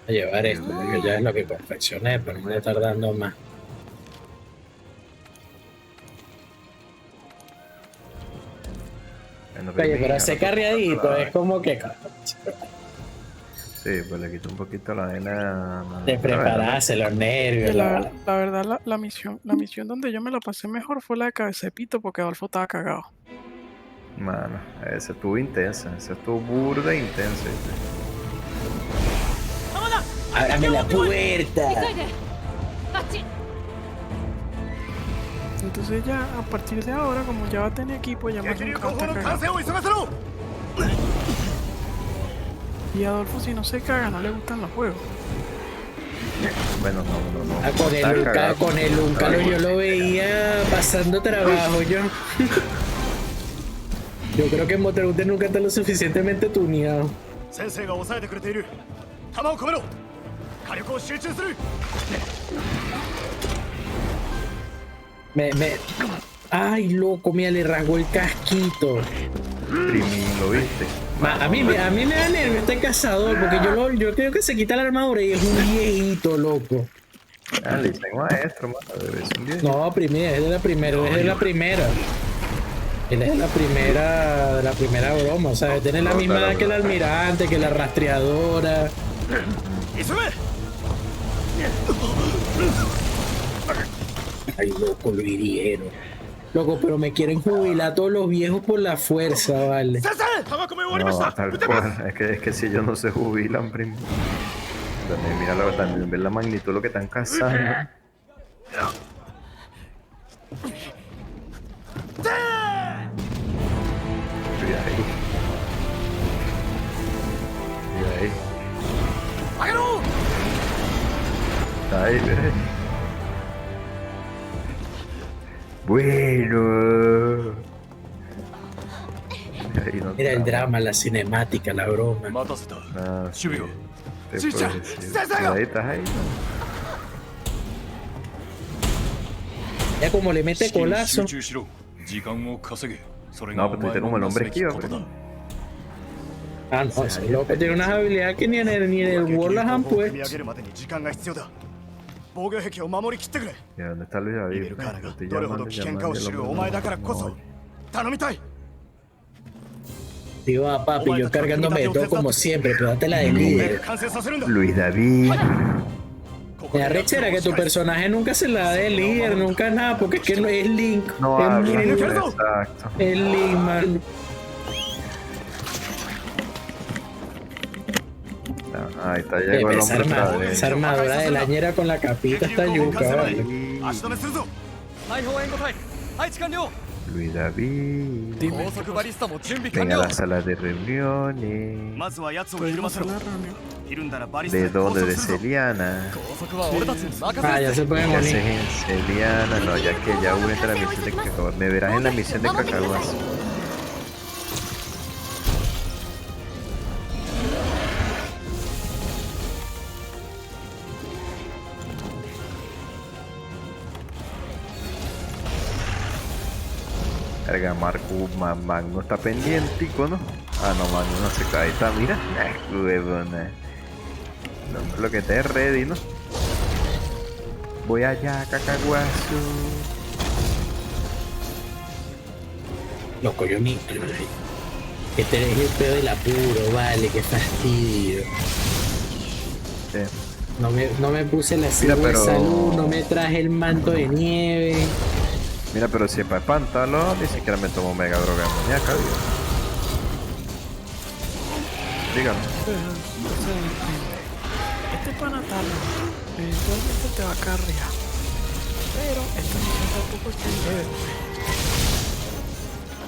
a llevar esto, porque ya es lo que confeccioné, pero no está tardando más. Bueno, Oye, pero hacer carriadito es como que sí, pues le quito un poquito la arena. de prepararse, los nervios, La verdad, la misión donde yo me la pasé mejor fue la de Cabecepito porque Adolfo estaba cagado. Mano, ese estuvo intensa, ese estuvo burda e intensa. ¿Viste? ¡Ábrame la puerta! Entonces ya, a partir de ahora, como ya va a tener equipo, ya más nunca va a estar cagado. Y Adolfo, si no se caga, no le gustan los juegos. Bueno, no. Ah, con Está el Luca, cagado. con el Luca yo lo veía pasando trabajo, yo. Yo creo que en Monster Hunter nunca está lo suficientemente tuneado. Ay, loco, mira, le rasgó el casquito. Primín, ¿lo viste? A mí me da nervio este cazador, porque yo creo que se quita la armadura y es un viejito, loco. Ah, le dicen maestro, mano, debe ser un viejo. No, primera, es de la primera, es de la primera. Él es de la primera broma, o sea, tiene la misma edad que el almirante, que la rastreadora. Ay, loco, lo hirieron. Loco, pero me quieren jubilar a todos los viejos por la fuerza, vale. No, tal cual. Es que si ellos no se jubilan, primo. También, mira, también ves la magnitud de lo que están cazando. Mira ahí. Mira ahí. Está ahí, mira ahí. Bueno. Ahí no Mira el está. drama, la cinemática, la broma. Ah, sí. Te puedo decir. Mira, ahí estás ahí. Ya como le mete colazo. No, pero tú como el hombre esquiva, primo. Ah, no, ese loco tiene unas habilidades que ni en el World las han puesto. ¿Y dónde está Luis David? Estoy llamando. Digo, ah, papi, yo cargándome de todo como siempre, pero date la de líder. Luis David. Me arrechera que tu personaje nunca se la dé líder, nunca nada, porque es que no es Link. No es habla. Link, Exacto. es Link, man. Ahí está, llegó el hombre otra vez. Esa armadura de la ñera con la capita está yuca, vale. Luis David. Dime, Venga a la sala de reuniones. ¿podemos hacer la reunión? ¿De dónde? De Celiana. Ah, ya se puede ¿Qué morir. haces en Celiana? No, ya que ya voy a entrar a la misión de Cacahuas. Me verás en la misión de Cacahuas. Carga Marco Magno está pendiente, ¿no? Ah, no, Magno no se cae. Está, mira. Huevona. No, lo que te es ready, ¿no? Voy allá, cacahuazo. Loco, yo ni. Que te deje el pedo del apuro, vale, qué fastidio. Sí. No me puse la Mira, silla de pero- salud, no me traje el manto de nieve. Mira, pero si es para espantarlo, ni siquiera me tomo mega droga de muñeca, digo. Dígame. Este panatalo eventualmente te va a carrear. Pero esta misión tampoco está en leve.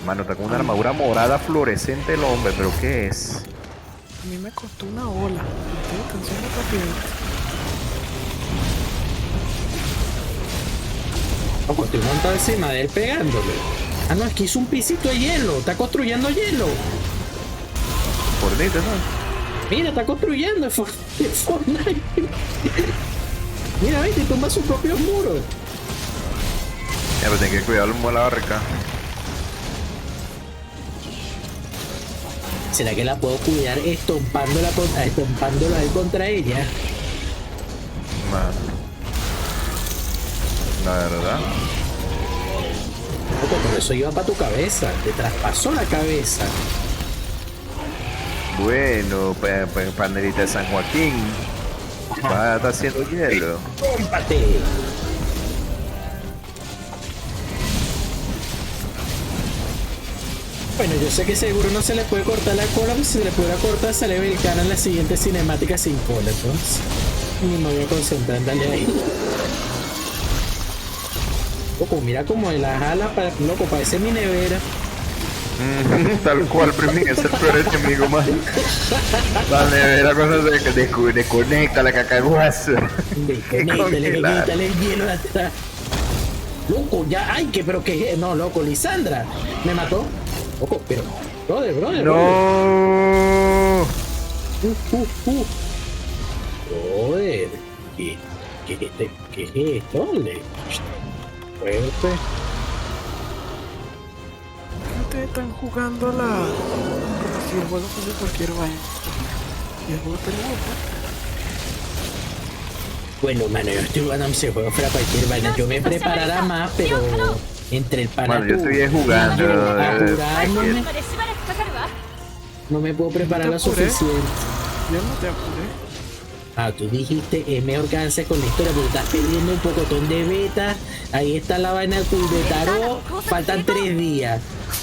Mano, está con una armadura morada fluorescente el hombre, pero ¿qué es? A mí me costó una ola. Estoy cansando rápido. Loco, estoy montado encima de él pegándole. Ah, no, es que hizo un pisito de hielo. Está construyendo hielo. Por dentro, ¿no? Mira, está construyendo. Es Fortnite. Mira, ve, te tumba sus propios muros. Ya, pero tengo que cuidar el muela barrica. ¿Será que la puedo cuidar estompándola a él contra ella? Mano. La verdad. Loco, por eso iba para tu cabeza. Te traspasó la cabeza. Bueno, panelita de San Joaquín. Va a estar haciendo hielo. ¡Cómpate! Bueno, yo sé que seguro no se le puede cortar la cola, pero si se le pudiera cortar, sale Belcana en la siguiente cinemática sin cola, entonces. Ni me voy a concentrar en darle ahí. Loco, mira como de las alas, loco, parece mi nevera. Tal cual, Primi, es el peor enemigo, man. La nevera, cosas de desconecta la cacahuazo. Quítale el hielo de atrás. Loco, ya, ay, pero que, no, loco, Lisandra, me mató. Loco, pero, brother. No. Brother, ¿qué es esto? Fuerte. Ustedes están jugando si el juego fuese cualquier vaina. Y el juego está Bueno, mano, yo estoy jugando ese juego para cualquier vaina. Yo me preparara más, pero entre el pana. Bueno, yo estoy jugando. Apurándome, no me puedo preparar lo suficiente. Yo no te apuré. Ah, tú dijiste, es mejor que avances con la historia, porque estás perdiendo un pocotón de beta. Ahí está la vaina de tarot. Faltan 3 días.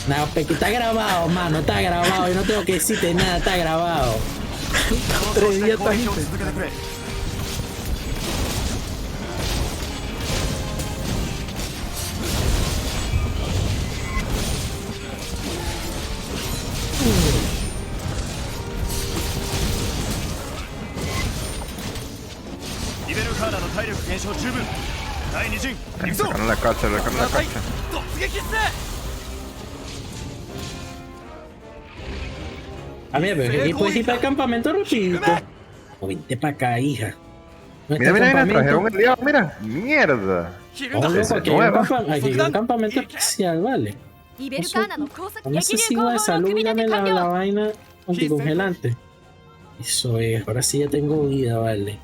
Nada, que está grabado, mano, está grabado. Yo no tengo que decirte nada, está grabado. 3 días está gente. Sacaron la cacha, sacaron la cacha. Ah, mira, pero aquí puedes ir para el campamento rapidito. O vente para acá, hija. ¿No está Mira, el campamento? trajeron el diablo, mira. Mierda. Oh, loco, Ese aquí hay nueva. un campamento especial, vale. No sé si va de salud, mírame la vaina anticongelante. Eso es, ahora sí ya tengo vida, vale.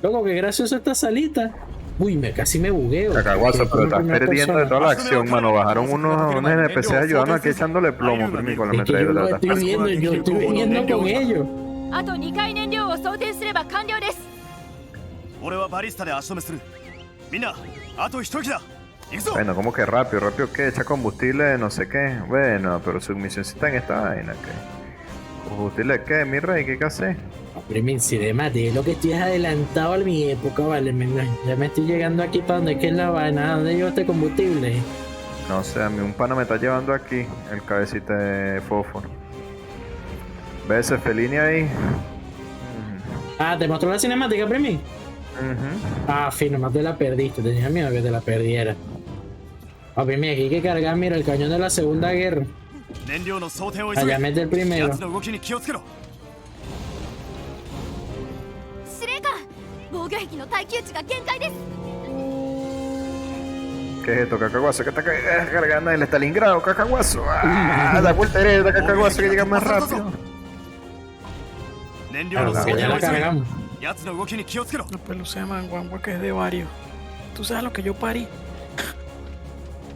Loco, qué gracioso esta salita. Uy, casi me bugueo. Cacahuazo, pero estás Primera perdiendo de persona. toda la acción, mano. Bajaron unos NPCs ayudando aquí echándole plomo, Primi, con la Es que yo lo metralleta. estoy viendo, yo estoy viniendo con ellos. あと2回燃料を装填すれば完了です。俺はバリスタで足止めする。みんな、あと一息だ。行くぞ。 Bueno, como que rápido que echa combustible, no sé qué. Bueno, pero su misioncita en esta vaina, ¿qué? ¿Combustible qué, mi rey? ¿Qué hace? Primin, si de mate, lo que estoy es adelantado a mi época, vale. Ya me estoy llegando aquí para donde es la vaina. ¿Dónde llevo este combustible? No sé, a mí un pana me está llevando aquí el cabecita de fósforo. ¿Ves ese Felini ahí? Ah, ¿te mostró la cinemática, Primin? Ujú. Ah, fino, más te la perdiste. Tenía miedo que te la perdiera. Ah, Primin, aquí hay que cargar, mira, el cañón de la Segunda Guerra. 燃料の装填を急げ。 Allá mete el primero. 奴の動きに気をつけろ。司令官、防御壁の耐久値が限界です。 ¿Qué es esto, cacahuazo? ¿Qué está cargando el Stalingrado, cacahuazo? ¡Ah! Da vuelta derecha, cacahuazo, que llega más rápido. 燃料の Claro, 装 que ya 填を la 急げ。 cargamos. 奴の動きに気をつけろ。 La pelusa de manguangua que es de varios. Tú sabes lo que yo parí.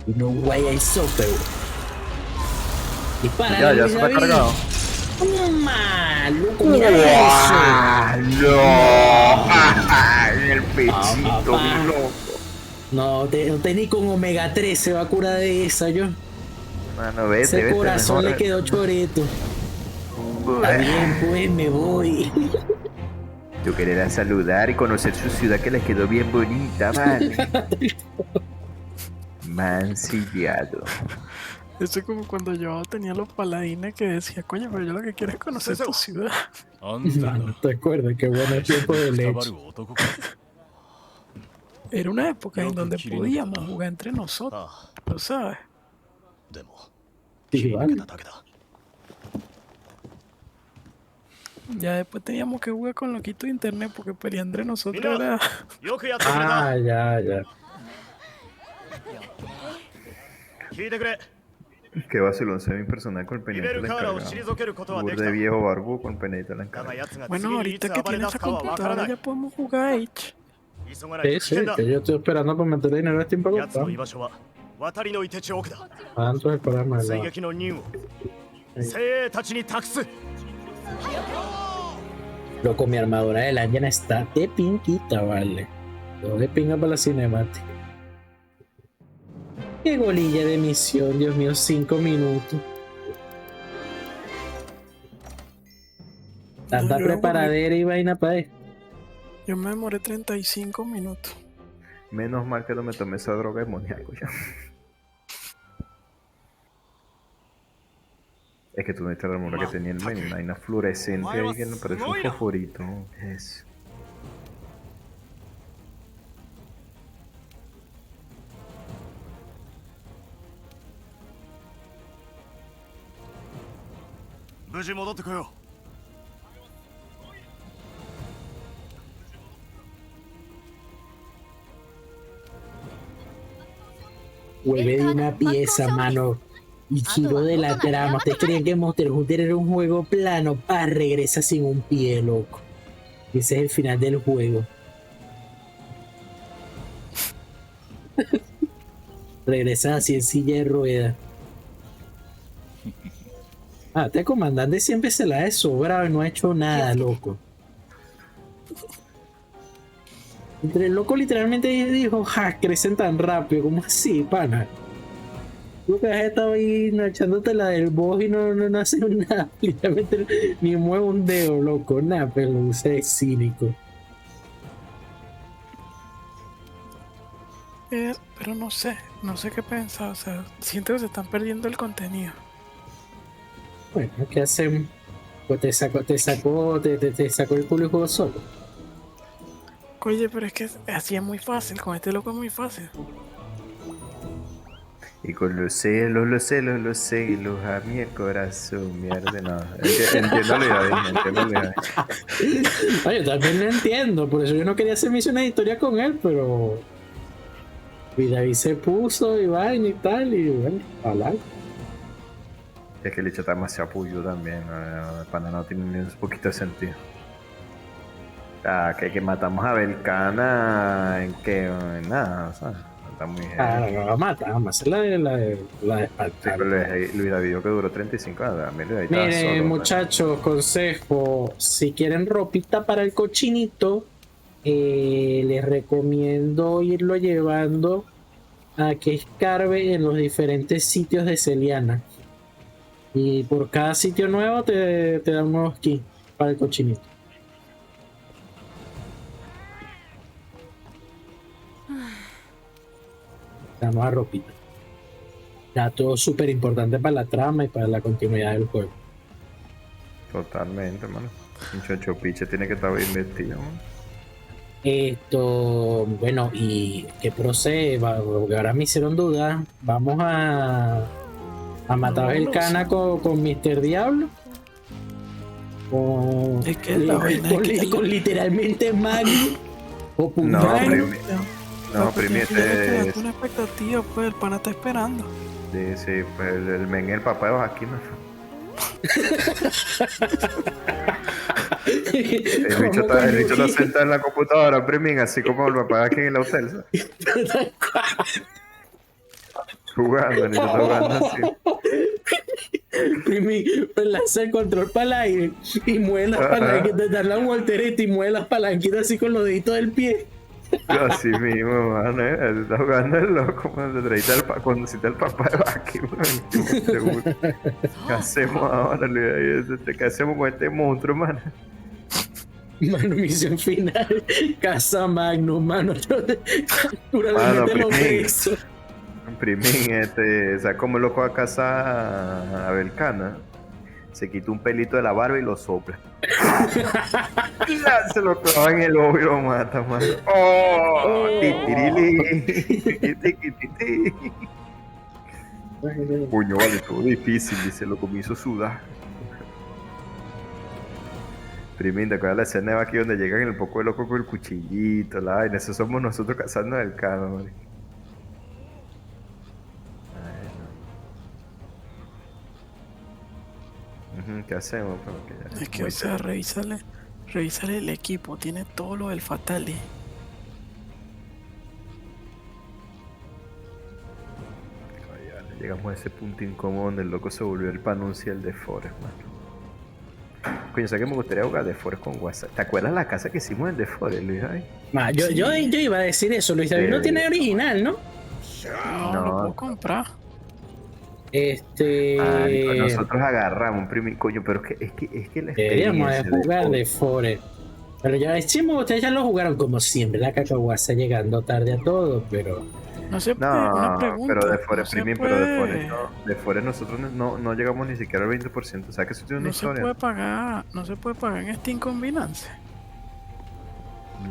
No way, eso, pero. Dispara, Ya Luis se está David. cargado. ¡Toma! ¡Loco, mira ¡Ah, no! En el pechito, papá. mi loco. eso! No te ni con omega 3 se va a curar de esa, yo. Mano, vete, Ese vete. corazón mejor. le quedó choreto. Está bien, pues me voy. Yo quería saludar y conocer su ciudad que les quedó bien bonita, man. Mancillado. Eso es como cuando yo tenía los paladines que decía, coño, pero yo lo que quiero es conocer tu ciudad. あんた No te acuerdas, qué bueno tiempo de くたば leche. る男か。 Era una época en donde podíamos jugar entre nosotros, あ ¿lo sabes? あ、でも、 Sí, 気に vale. かけただけだ。 Ya después teníamos que jugar con loquitos de internet porque pelear entre nosotros Mira. era... よくやってくれた。 Ah, ya. 聞いてくれ。Que vacilón se ve impersonal con el リベ pendiente ル de la カーラを encargada. 退けることはでき De た viejo barbudo con pendiente de la だが encargada. 奴が次 Bueno, にい ahorita つ que 暴れ tiene 出す esa かはわから computadora ない ya podemos jugar H. 急がない Sí, と危 sí, 険だ que yo estoy esperando para meterle dinero a este tiempo. 奴の居場所は渡りのいて地奥だ Tanto es para más. 追撃の任務を精鋭たちに託す Loco, mi armadura de Lanjan está de pinquita, vale. Todo de pinga para la cinemática. Qué golilla de misión, Dios mío, 5 minutos. Tanta No, yo preparadera y vaina para esto. Yo me demoré 35 minutos. Menos mal que no me tomé esa droga demoníaco ya. Es que tú no viste la armadura que tenía el men, hay una fluorescente ahí que me parece un fosforito. Es. Yo. Vuelve de una pieza, mano. Y giro de la trama. ¿Ustedes creían que Monster Hunter era un juego plano? Regresa sin un pie, loco. Ese es el final del juego. Regresa así en silla de ruedas. Este comandante siempre se la ha sobrado y no ha hecho nada, loco. Entre el loco literalmente dijo, crecen tan rápido, ¿cómo así, pana? Tú que has estado ahí echándote la del boss y no haces nada, literalmente ni mueve un dedo, loco, nada, pero usted es cínico. Pero no sé qué pensar, o sea, siento que se están perdiendo el contenido. Bueno, ¿qué hacemos? Pues te sacó el culo y juego solo. Oye, pero es que así es muy fácil, con este loco es muy fácil. Y con los celos, a mí el corazón, mierda, no. Entiendo la idea. Yo también lo entiendo, por eso yo no quería hacer misiones de historia con él, pero David se puso y vaina y tal, y bueno, hablar. Es que el hecho está demasiado puyo también, para no tiene ni un poquito de sentido. Que matamos a Belcana en que en nada, ¿sabes? Está muy bien. No la mata, vamos a hacer la de espantar. Luis David que duró 35 años. Miren, muchachos, consejo: si quieren ropita para el cochinito, les recomiendo irlo llevando a que escarbe en los diferentes sitios de Celiana. Y por cada sitio nuevo te dan un nuevo skin para el cochinito. Damos a ropita. Dato súper importante para la trama y para la continuidad del juego. Totalmente, mano. Muchacho Piche tiene que estar bien vestido, man. Bueno, y que procede, porque ahora me hicieron duda. Vamos a matar el cana con Mr. Diablo. Es que la vaina es que con literalmente Magni o No, primero es una expectativa, pues el pana está esperando. Sí, pues el men, el papá de Joaquín. El bicho está sentado en la computadora, Primin, así como el papá de aquí en el hotel, ¿sabes? Jugando así. Primin, lanza el control para el aire y mueve las palanquitas, dar la voltereta y mueve las palanquitas así con los deditos del pie. Así mismo, mano, está jugando el loco cuando cita el papá de Baki, ¿qué hacemos ahora? ¿Qué hacemos con este monstruo, mano? Mano, misión final, Casa Magnum, mano, naturalmente lo hizo. Primín, ¿sabes cómo loco a casa a Belcana? Se quita un pelito de la barba y lo sopla. Se lo clava en el ojo y lo mata, mano. ¡Oh! Coño, vale, todo difícil, dice, lo que me hizo sudar. Primín, ¿te acuerdas la escena de aquí donde llegan el poco de loco con el cuchillito, la vaina? Eso somos nosotros cazando el cano, man. ¿Qué hacemos? Pero ya, Es que, o sea, revísale el equipo. Tiene todo lo del Fatality. Ya llegamos a ese punto incómodo donde el loco se volvió el Panuncia el de Forest, mano. Coño, ¿sabes que me gustaría jugar de Forest con WhatsApp? ¿Te acuerdas la casa que hicimos en de Forest, Luis David? Yo iba a decir eso, Luis David no tiene original, ¿no? No, lo puedo comprar. Nosotros agarramos un primer coño, pero es que la Deberíamos experiencia de jugar de Forest. Pero ya decimos, ustedes ya lo jugaron como siempre, la cacahuasa llegando tarde a todo, pero... No se puede, No, una pregunta. pero de Forest no Premium, pero de Forest no. De Forest nosotros no llegamos ni siquiera al 20%. O sea que eso tiene una No se historia. puede pagar en Steam con Binance.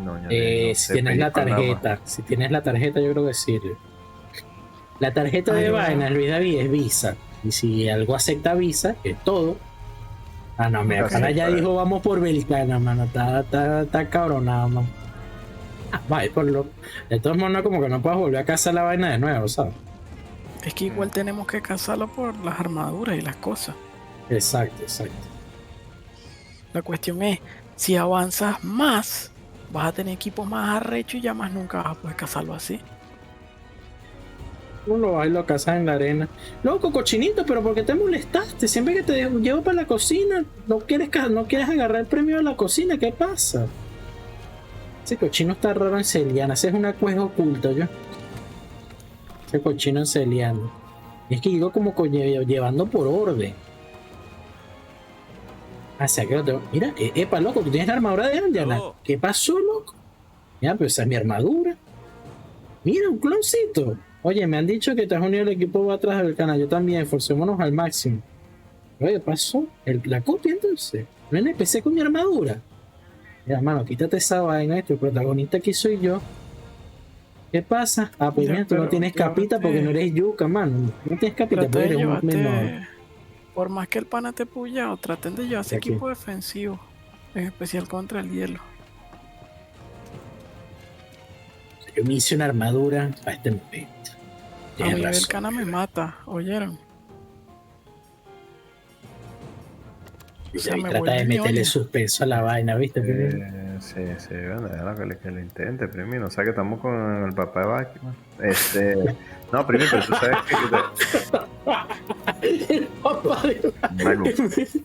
No, ya si tienes la tarjeta, yo creo que sirve. La tarjeta de vaina, Luis David, es Visa. Y si algo acepta Visa, que es todo. Ah, no, mira, para allá dijo vamos por Belcana, mano. Está cabronado, mano. Vaya, por lo. De todos modos, no, como que no puedes volver a cazar la vaina de nuevo, ¿sabes? Es que igual tenemos que cazarlo por las armaduras y las cosas. Exacto. La cuestión es, si avanzas más, vas a tener equipos más arrechos y ya más nunca vas a poder cazarlo así. Tú lo vas y lo cazas en la arena. Loco, cochinito, pero ¿por qué te molestaste? Siempre que te llevo para la cocina, no quieres agarrar el premio de la cocina, ¿qué pasa? Ese cochino está raro en Celiana, ese es una cueva oculta, yo. Ese cochino en Celiana. Y es que digo como llevando por orden. O sea que lo tengo. Mira, epa, loco, tú tienes la armadura de Andiana. ¿Qué pasó, loco? Mira, pues esa es mi armadura. Mira, un cloncito. Oye, me han dicho que te has unido al equipo va atrás del canal. Yo también, esforcémonos al máximo. Oye, ¿qué pasó? La copia entonces. No NPC con mi armadura. Mira, hermano, quítate esa vaina. El protagonista aquí soy yo. ¿Qué pasa? Ah, pues mira, tú no tienes capita porque no eres yuca, mano. No tienes capita porque eres un menor. Por más que el pana te puya, traten de llevarse equipo defensivo. En especial contra el hielo. Yo me hice una armadura para este momento. A mí el cana me mata, ¿oyeron? O sea, trata de meterle suspenso a la vaina, ¿viste? Sí, bueno, déjalo que lo intente, Primi. No sé que estamos con el papá de Baki, man. No, Primi, pero tú sabes que... El papá de Baki.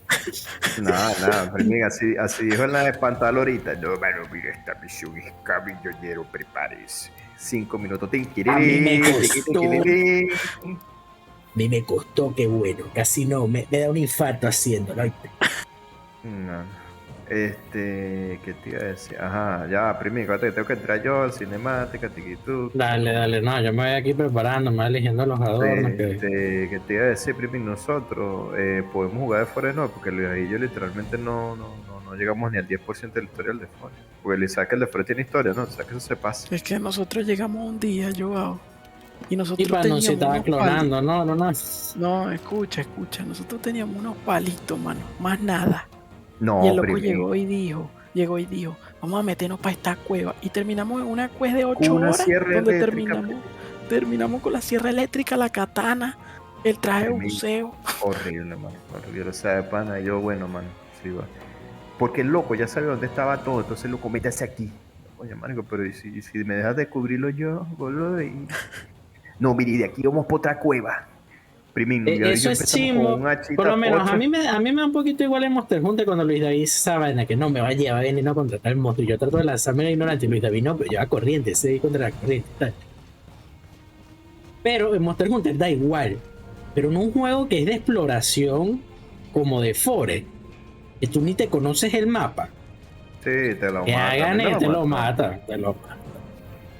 Nada, Primi, así dijo en la de espantal ahorita. No, mano, mira, esta misión es camillonero, prepárese. 5 minutos, a mí me costó, qué bueno, casi no, me da un infarto haciéndolo. No. ¿Qué te iba a decir? Ajá, ya, Primi, acuérdate que tengo que entrar yo al cinemática, tiquitú. Dale, no, yo me voy aquí preparando, me voy eligiendo los adornos. ¿Qué te iba a decir, Primi? Nosotros podemos jugar de Forest, no, porque Luis y yo literalmente no llegamos ni al 10% del historial de Forest. Porque el Isaac, el de Forest tiene historia, ¿no? O sea, que eso se pasa. Es que nosotros llegamos un día, Joao. Y nosotros no se estaba clonando, no. No, escucha, nosotros teníamos unos palitos, mano, más nada. No, y el loco llegó y dijo, vamos a meternos para esta cueva. Y terminamos en una cueva de 8 horas, donde terminamos con la sierra eléctrica, la katana, el traje de buceo. Horrible, mano, horrible. O sea, de pana, yo, bueno, mano, sí, va. Porque el loco ya sabe dónde estaba todo, entonces loco, métase aquí. Oye, marico, pero ¿y si me dejas descubrirlo yo, boludo? No, mire, de aquí vamos por otra cueva. Primín, eso es chimbo. Por lo menos a mí me da un poquito igual en Monster Hunter cuando Luis David esa vaina que no me va a llevar bien y no contratar el monstruo. Yo trato de lanzarme la ignorante y Luis David no, pero lleva corriente, se contra la corriente. Tal. Pero en Monster Hunter da igual. Pero en un juego que es de exploración como de Forest, que tú ni te conoces el mapa. Sí, te lo mata. Te lo mata.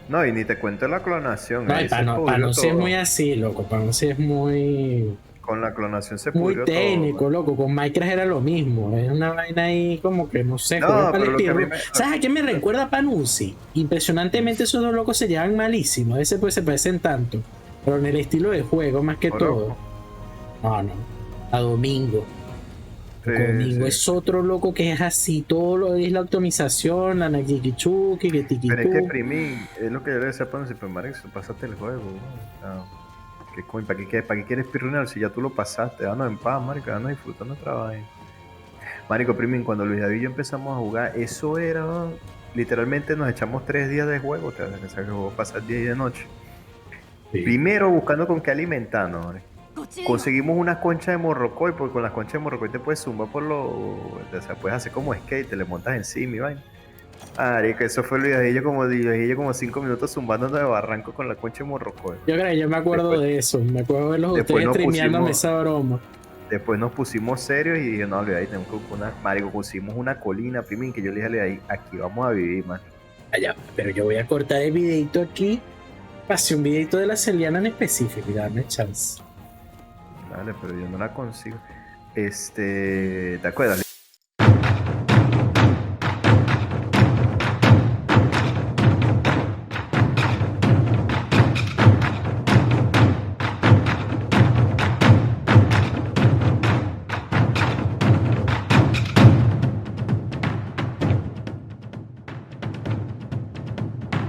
No, y ni te cuento la clonación. No, para no ser muy así, loco. Para no ser muy... Con la clonación se muy pudrió técnico, todo, loco. Con Minecraft era lo mismo. Era una vaina ahí como que, no sé. ¿Sabes a qué me recuerda a Panunzi? Impresionantemente esos dos locos se llevan malísimo. A veces pues se parecen tanto. Pero en el estilo de juego más que todo. No. A Domingo. Domingo es otro loco que es así, todo lo es la optimización, la Najikichuki, que tiki. Pero es que Primi, es lo que yo le decía a Pano, si pasaste el juego, ¿no? ¿Para qué quieres pirrunear si ya tú lo pasaste? Danos en paz, marica, danos disfrutando otra vaina. Marico Primin, cuando Luis David y yo empezamos a jugar, eso era, literalmente nos echamos 3 días de juego, o sea, que juego pasar día y de noche. Sí. Primero buscando con qué alimentarnos, ¿vale? Conseguimos una concha de morrocoy, porque con las conchas de morrocoy te puedes zumbar o sea, puedes hacer como skate, te le montas encima y vaina. Marico, eso fue Luis David y yo como 5 minutos zumbándonos de barranco con la concha de morrocoy. Yo me acuerdo de eso, me acuerdo de los ustedes streameándome esa broma. Después nos pusimos serios y dije, no, ahí tenemos que marico, pusimos una colina, Primín, que yo le dije, ahí, aquí vamos a vivir, man. Allá, pero yo voy a cortar el videito aquí. Pasé un videito de la Celiana en específico y dame chance. Dale, pero yo no la consigo. ¿Te acuerdas?